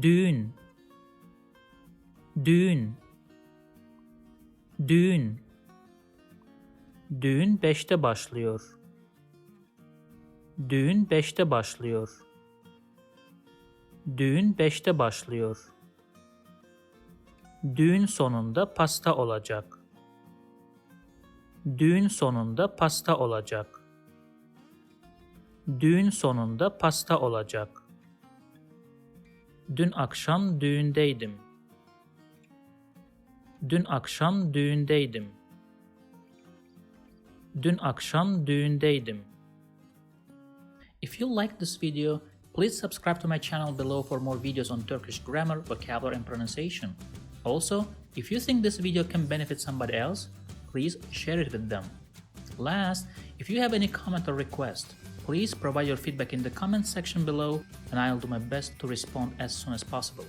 Düğün, düğün, düğün. Düğün 5'te başlıyor. Düğün 5'te başlıyor. Düğün 5'te başlıyor. Düğün sonunda pasta olacak. Düğün sonunda pasta olacak. Düğün sonunda pasta olacak. Dün akşam düğündeydim. Dün akşam düğündeydim. Dün akşam düğündeydim. If you like this video, please subscribe to my channel below for more videos on Turkish grammar, vocabulary and pronunciation. Also, if you think this video can benefit somebody else, please share it with them. Last, if you have any comment or request, please provide your feedback in the comment section below and I'll do my best to respond as soon as possible.